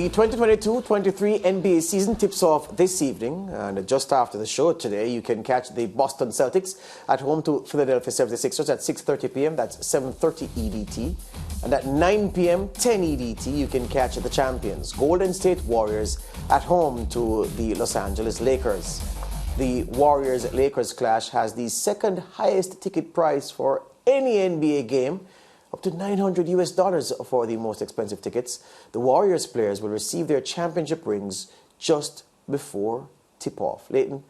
The 2022-23 NBA season tips off this evening, and just after the show today, you can catch the Boston Celtics at home to Philadelphia 76ers at 6:30 p.m. That's 7:30 EDT. And at 9 p.m., 10 EDT, you can catch the champions, Golden State Warriors, at home to the Los Angeles Lakers. The Warriors-Lakers clash has the second highest ticket price for any NBA game, up to $900 for the most expensive tickets. The Warriors players will receive their championship rings just before tip-off. Leighton,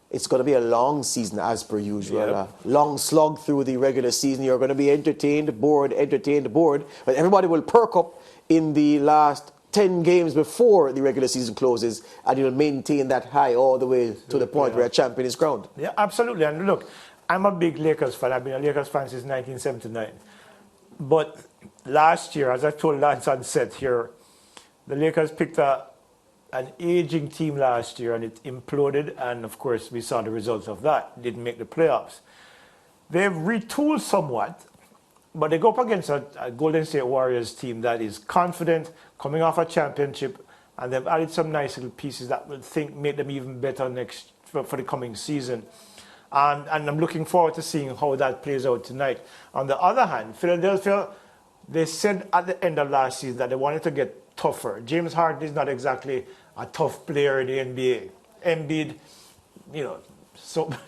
it's going to be a long season as per usual. Yep. A long slog through the regular season. You're going to be entertained, bored. But everybody will perk up in the last 10 games before the regular season closes, and you'll maintain that high all the way to the point where a champion is crowned. Yeah, absolutely. And look, I'm a big Lakers fan. I've been a Lakers fan since 1979. But last year, as I told Lance on set here, the Lakers picked an aging team last year and it imploded. And of course, we saw the results of that. Didn't make the playoffs. They've retooled somewhat, but they go up against a Golden State Warriors team that is confident, coming off a championship, and they've added some nice little pieces that will make them even better for the coming season. And I'm looking forward to seeing how that plays out tonight. On the other hand, Philadelphia, they said at the end of last season that they wanted to get tougher. James Harden is not exactly a tough player in the NBA. Embiid,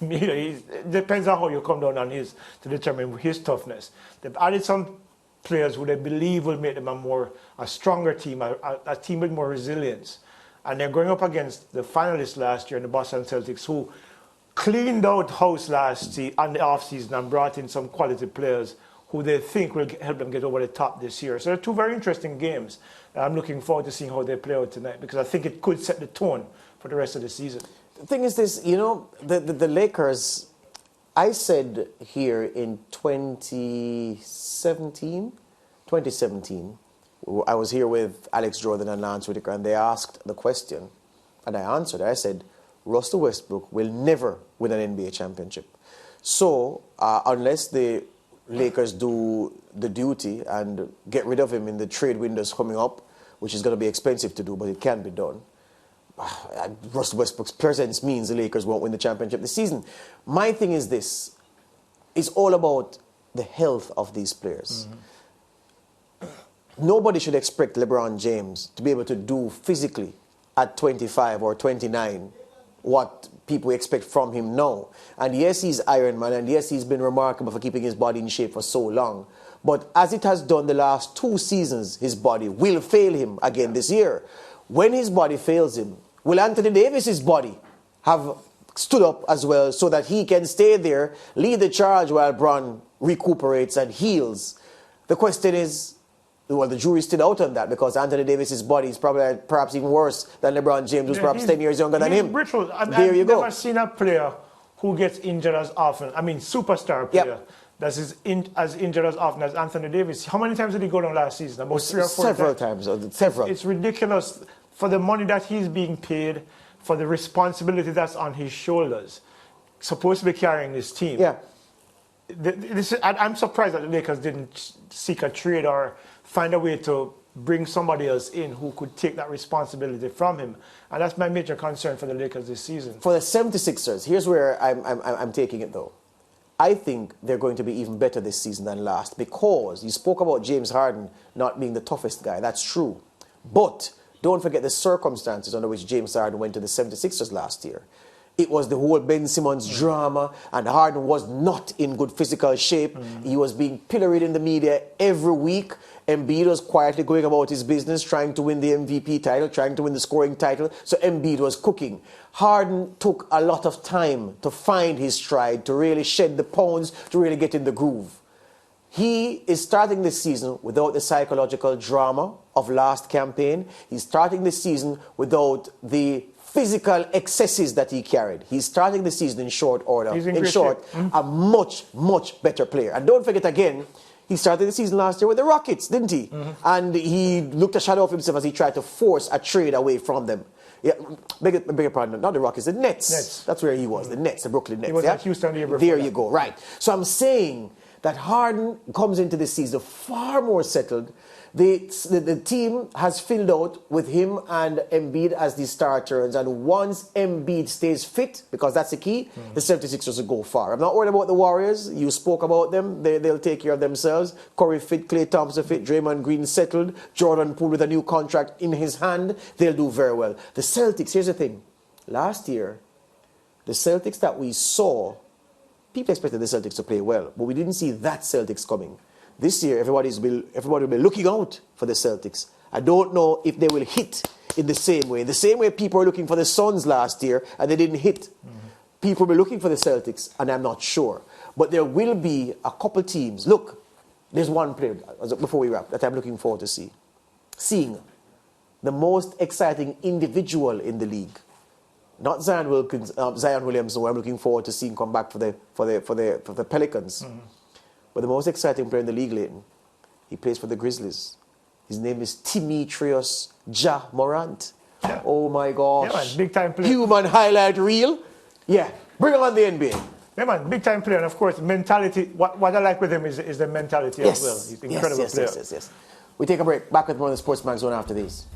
it depends on how you come down on his to determine his toughness. They've added some players who they believe will make them a stronger team, a team with more resilience. And they're going up against the finalists last year in the Boston Celtics, who cleaned out house last year on the offseason and brought in some quality players who they think will help them get over the top this year. So they're two very interesting games. I'm looking forward to seeing how they play out tonight, because I think it could set the tone for the rest of the season. The thing is this, the Lakers, I said here in 2017, I was here with Alex Jordan and Lance Whitaker, and they asked the question, and I answered. I said, Russell Westbrook will never win an NBA championship. So, unless the Lakers do the duty and get rid of him in the trade windows coming up, which is going to be expensive to do, but it can be done, Russell Westbrook's presence means the Lakers won't win the championship this season. My thing is this. It's all about the health of these players. Nobody should expect LeBron James to be able to do physically at 25 or 29 what people expect from him now. And yes, he's Iron Man, and yes, he's been remarkable for keeping his body in shape for so long. But as it has done the last 2 seasons, his body will fail him again this year. When his body fails him, will Anthony Davis's body have stood up as well so that he can stay there, lead the charge while Bron recuperates and heals? The question is, well, the jury's still out on that, because Anthony Davis's body is perhaps even worse than LeBron James, who's perhaps 10 years younger than him. Brittle. There you go. I've never seen a player who gets injured as often. I mean, superstar player that is as injured as often as Anthony Davis. How many times did he go down last season? About 3 or 4 Several times. Several. It's ridiculous for the money that he's being paid, for the responsibility that's on his shoulders, supposed to be carrying this team. Yeah. I'm surprised that the Lakers didn't seek a trade or find a way to bring somebody else in who could take that responsibility from him. And that's my major concern for the Lakers this season. For the 76ers, here's where I'm taking it, though. I think they're going to be even better this season than last, because you spoke about James Harden not being the toughest guy. That's true. But don't forget the circumstances under which James Harden went to the 76ers last year. It was the whole Ben Simmons drama, and Harden was not in good physical shape. He was being pilloried in the media every week. Embiid was quietly going about his business, trying to win the MVP title, trying to win the scoring title. So Embiid was cooking. Harden took a lot of time to find his stride, to really shed the pounds, to really get in the groove. He is starting this season without the psychological drama of last campaign. He's starting this season without the physical excesses that he carried. He's starting the season in short order. In short, a much, much better player. And don't forget again, he started the season last year with the Rockets, didn't he? And he looked a shadow of himself as he tried to force a trade away from them. Yeah, beg your pardon, not the Rockets, the Nets. That's where he was, the Nets, the Brooklyn Nets. He was at Houston the year before. There you go, right. So I'm saying that Harden comes into this season far more settled. The team has filled out with him and Embiid as the starters, and once Embiid stays fit, because that's the key, the 76ers will go far. I'm not worried about the Warriors. You spoke about them. They'll take care of themselves. Curry fit, Klay Thompson fit, Draymond Green settled, Jordan Poole with a new contract in his hand. They'll do very well. The Celtics, here's the thing. Last year, the Celtics that we saw, people expected the Celtics to play well, but we didn't see that Celtics coming. This year, everybody will be looking out for the Celtics. I don't know if they will hit in the same way. The same way people were looking for the Suns last year and they didn't hit. People will be looking for the Celtics, and I'm not sure. But there will be a couple teams. Look, there's one player, before we wrap, that I'm looking forward to seeing the most exciting individual in the league. Not Zion Williamson, who I'm looking forward to seeing come back for the Pelicans. But the most exciting player in the league, Leighton, he plays for the Grizzlies. His name is Demetrius Ja Morant. Yeah. Oh my gosh. Yeah, man, big time player. Human highlight reel. Yeah, bring on the NBA. Yeah, man, big time player. And of course, mentality. What I like with him is the mentality as well. He's an incredible player. Yes. We take a break. Back with more of the SportsMax Zone after this.